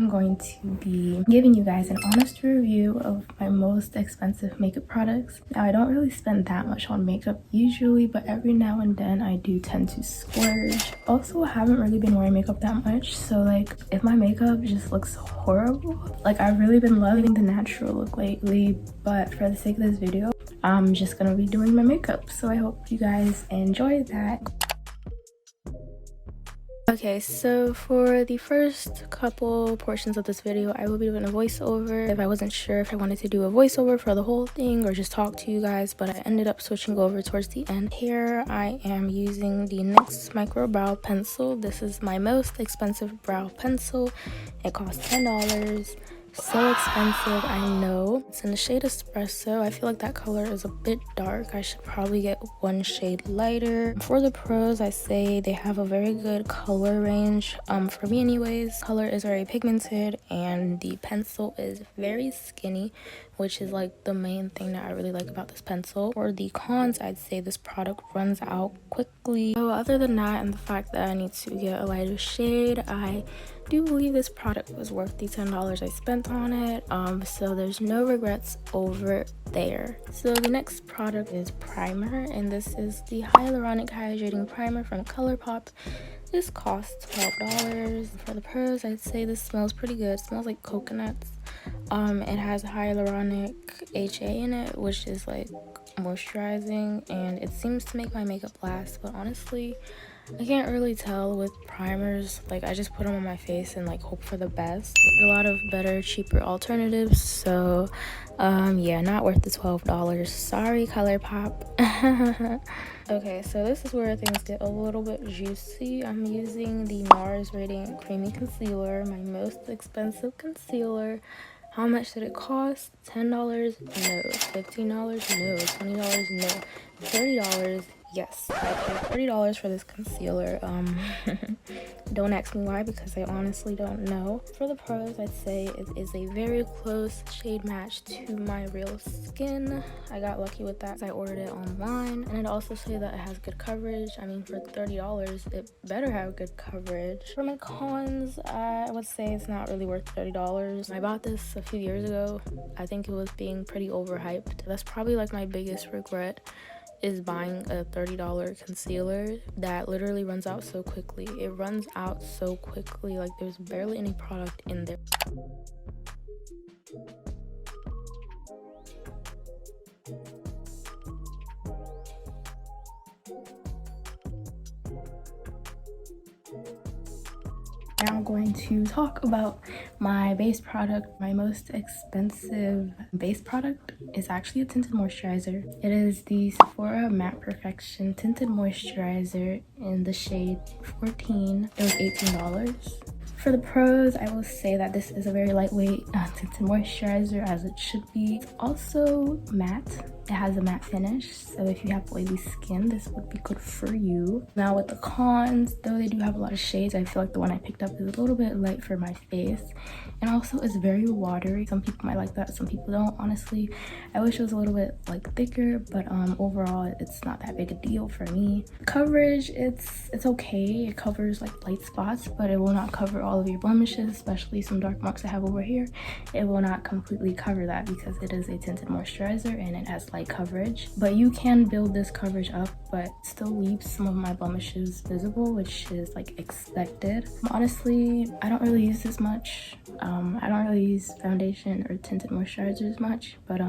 I'm going to be giving you guys an honest review of my most expensive makeup products. Now, I don't really spend that much on makeup usually, but every now and then I do tend to splurge. Also, I haven't really been wearing makeup that much, so like if my makeup just looks horrible, like I've really been loving the natural look lately, but for the sake of this video, I'm just gonna be doing my makeup, so I hope you guys enjoy that. Okay, so for the first couple portions of this video, I will be doing a voiceover. If I wasn't sure if I wanted to do a voiceover for the whole thing or just talk to you guys, but I ended up switching over towards the end. Here I am using the NYX Micro Brow Pencil. This is my most expensive brow pencil. It costs $10. So expensive, I know. It's in the shade Espresso. I feel like that color is a bit dark. I should probably get one shade lighter. For the pros, I say they have a very good color range. For me anyways, color is very pigmented and the pencil is very skinny, which is like the main thing that I really like about this pencil. For the cons, I'd say this product runs out quickly. So other than that and the fact that I need to get a lighter shade, I do believe this product was worth the $10 I spent on it, so there's no regrets over there. So the next product is primer, and this is the hyaluronic hydrating primer from ColourPop. This costs $12. For the pros, I'd say this smells pretty good. It smells like coconuts. It has hyaluronic HA in it, which is like moisturizing, and it seems to make my makeup last, but honestly I can't really tell with primers. Like, I just put them on my face and like hope for the best. There's a lot of better, cheaper alternatives, so yeah, not worth the $12. Sorry, ColourPop. Okay, so this is where things get a little bit juicy. I'm using the NARS Radiant Creamy Concealer, my most expensive concealer. How much did it cost? $10? No. $15? No. $20? No. $30? Yes. I paid $30 for this concealer. Don't ask me why, because I honestly don't know. For the pros, I'd say it is a very close shade match to my real skin. I got lucky with that. I ordered it online, and it also says that it has good coverage. I mean, for $30, it better have good coverage. For my cons, I would say it's not really worth $30. I bought this a few years ago. I think it was being pretty overhyped. That's probably like my biggest regret, is buying a $30 concealer that literally runs out so quickly. It runs out so quickly, like there's barely any product in there. Now I'm going to talk about my base product. My most expensive base product is actually a tinted moisturizer. It is the Sephora Matte Perfection Tinted Moisturizer in the shade 14. It was $18. For the pros, I will say that this is a very lightweight tinted moisturizer, as it should be. It's also matte. It has a matte finish, so if you have oily skin, this would be good for you. Now with the cons, though they do have a lot of shades, I feel like the one I picked up is a little bit light for my face, and also it's very watery. Some people might like that, some people don't. Honestly, I wish it was a little bit like thicker, but overall it's not that big a deal for me. Coverage, it's okay. It covers like light spots, but it will not cover all of your blemishes, especially some dark marks I have over here. It will not completely cover that because it is a tinted moisturizer and it has light coverage, but you can build this coverage up but still leave some of my blemishes visible, which is like expected. Honestly, I don't really use this much. I don't really use foundation or tinted moisturizers much, but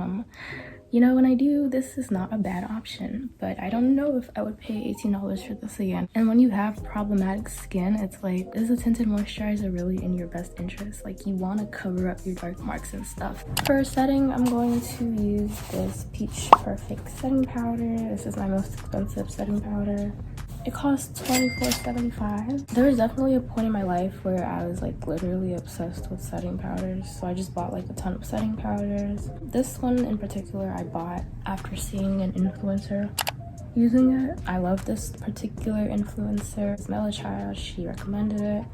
you know, when I do, this is not a bad option, but I don't know if I would pay $18 for this again. And when you have problematic skin, it's like, is a tinted moisturizer really in your best interest? Like, you want to cover up your dark marks and stuff. For setting, I'm going to use this Peach Perfect setting powder. This is my most expensive setting powder. It costs $24.75. There was definitely a point in my life where I was like literally obsessed with setting powders, so I just bought like a ton of setting powders. This one in particular I bought after seeing an influencer using it. I love this particular influencer. It's Mela Child. She recommended it,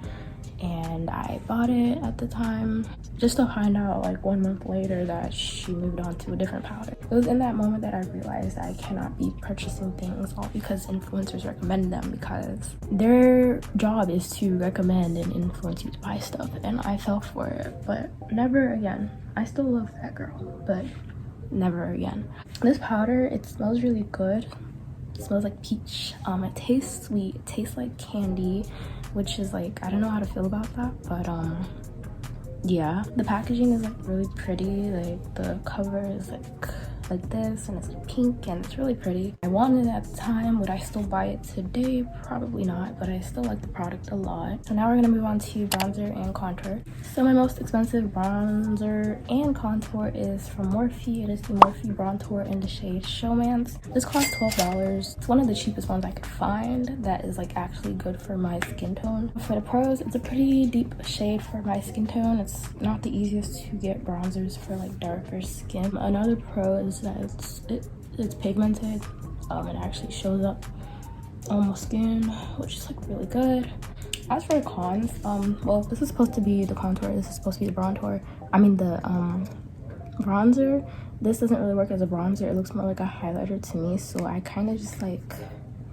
and I bought it at the time just to find out like 1 month later that she moved on to a different powder. It was in that moment that I realized I cannot be purchasing things all because influencers recommend them, because their job is to recommend and influence you to buy stuff, and I fell for it. But never again. I still love that girl, but never again. This powder, it smells really good. It smells like peach. It tastes sweet. It tastes like candy, which is like, I don't know how to feel about that, but yeah. The packaging is like really pretty. Like the cover is like this, and it's like pink, and it's really pretty. I wanted it at the time. Would I still buy it today? Probably not, but I still like the product a lot. So now we're gonna move on to bronzer and contour. So my most expensive bronzer and contour is from Morphe. It is the Morphe Bronzer in the shade Showmance. This cost $12. It's one of the cheapest ones I could find that is like actually good for my skin tone. For the pros, it's a pretty deep shade for my skin tone. It's not the easiest to get bronzers for like darker skin. Another pro is that it's pigmented. It actually shows up on my skin, which is like really good. As for cons, well, this is supposed to be the contour, this is supposed to be the bronzer. Bronzer. This doesn't really work as a bronzer. It looks more like a highlighter to me, so I kind of just like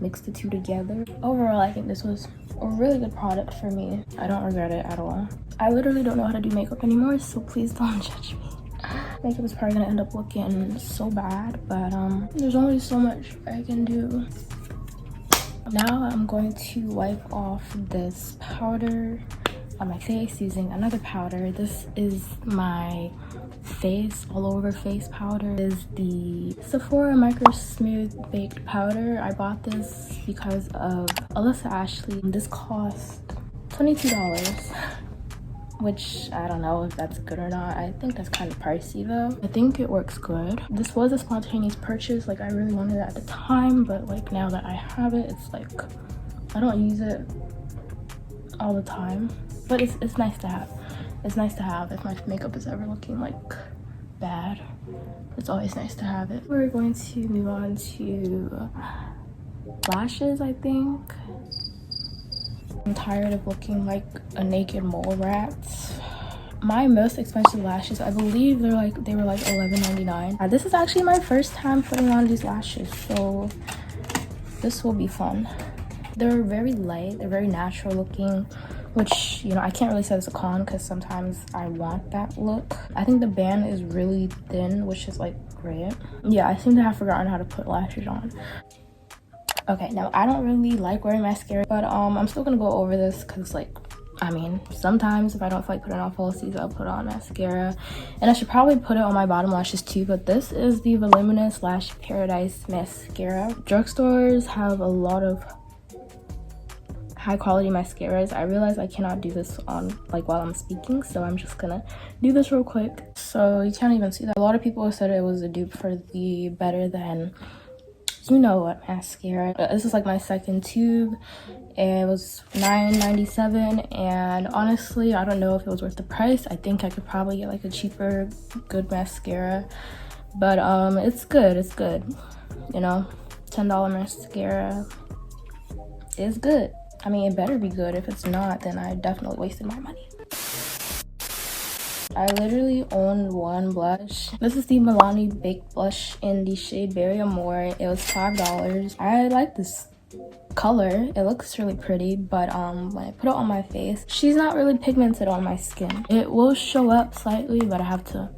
mixed the two together. Overall, I think this was a really good product for me. I don't regret it at all. I literally don't know how to do makeup anymore, so please don't judge me. Makeup is probably gonna end up looking so bad, but there's only so much I can do. Now I'm going to wipe off this powder on my face using another powder. This is my face all over face powder. It is the Sephora Micro Smooth Baked Powder. I bought this because of Alyssa Ashley. This cost $22. Which I don't know if that's good or not. I think that's kind of pricey though. I think it works good. This was a spontaneous purchase. Like I really wanted it at the time, but like now that I have it, it's like I don't use it all the time, but it's nice to have. It's nice to have if my makeup is ever looking like bad. It's always nice to have it. We're going to move on to lashes, I think. I'm tired of looking like a naked mole rat. My most expensive lashes, I believe they were like $11.99. This is actually my first time putting on these lashes, so this will be fun. They're very light, they're very natural looking, which, you know, I can't really say it's a con because sometimes I want that look. I think the band is really thin, which is like great. Yeah, I seem to have forgotten how to put lashes on. Okay, now I don't really like wearing mascara, but I'm still gonna go over this because, like, I mean, sometimes if I don't feel like putting on falsies, I'll put on mascara. And I should probably put it on my bottom lashes too, but this is the Voluminous Lash Paradise Mascara. Drugstores have a lot of high quality mascaras. I realize I cannot do this on like while I'm speaking, so I'm just gonna do this real quick. So you can't even see that. A lot of people said it was a dupe for the Better Than you know what mascara. This is like my second tube. It was $9.97, and honestly I don't know if it was worth the price. I think I could probably get like a cheaper good mascara, but it's good, you know. $10 mascara is good. I mean, it better be good. If it's not, then I definitely wasted my money. I literally own one blush. This is the Milani Baked Blush in the shade Berry Amore. It was $5. I like this color. It looks really pretty, but when I put it on my face, she's not really pigmented on my skin. It will show up slightly, but I have to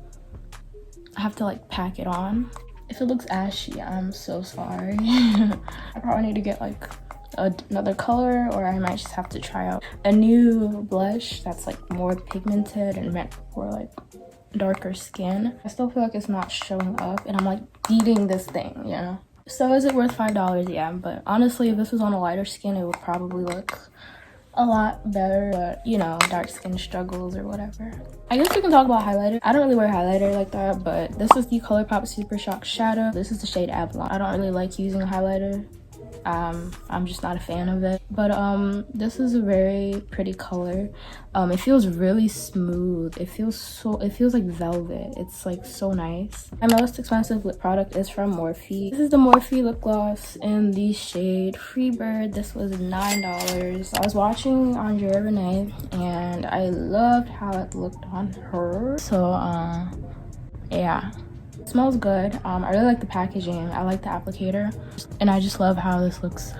like pack it on. If it looks ashy, I'm so sorry. I probably need to get like another color, or I might just have to try out a new blush that's like more pigmented and meant for like darker skin. I still feel like it's not showing up, and I'm like eating this thing, you know. So is it worth $5? Yeah, but honestly if this was on a lighter skin, it would probably look a lot better, but you know, dark skin struggles or whatever. I guess we can talk about highlighter. I don't really wear highlighter like that, but this is the ColourPop Super Shock Shadow. This is the shade Avalon. I don't really like using a highlighter I'm just not a fan of it. But this is a very pretty color. It feels really smooth. It feels like velvet. It's like so nice. My most expensive lip product is from Morphe. This is the Morphe lip gloss in the shade Freebird. This was $9. I was watching Andrea Renee and I loved how it looked on her. So yeah, it smells good. I really like the packaging. I like the applicator, and I just love how this looks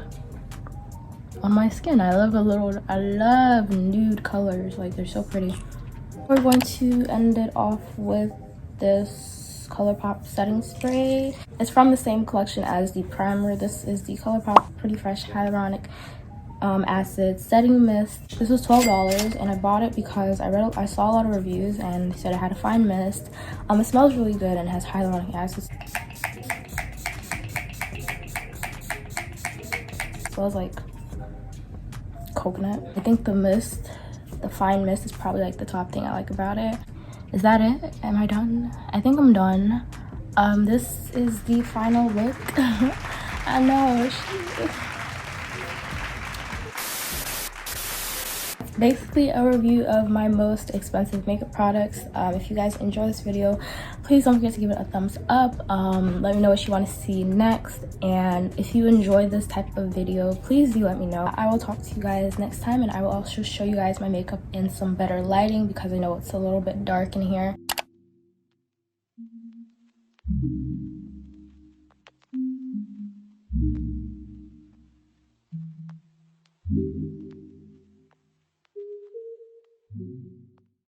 on my skin. I love nude colors. Like, they're so pretty. We're going to end it off with this ColourPop setting spray. It's from the same collection as the primer. This is the ColourPop Pretty Fresh Hyaluronic Acid Setting Mist. This was $12, and I bought it because I saw a lot of reviews and they said I had a fine mist. It smells really good and has hyaluronic acid. It smells like coconut. I think the fine mist is probably like the top thing I like about it. Is that it? Am I done? I think I'm done. This is the final look. I know. Basically a review of my most expensive makeup products. If you guys enjoy this video, please don't forget to give it a thumbs up. Let me know what you want to see next, and if you enjoy this type of video, please do let me know. I will talk to you guys next time, and I will also show you guys my makeup in some better lighting because I know it's a little bit dark in here.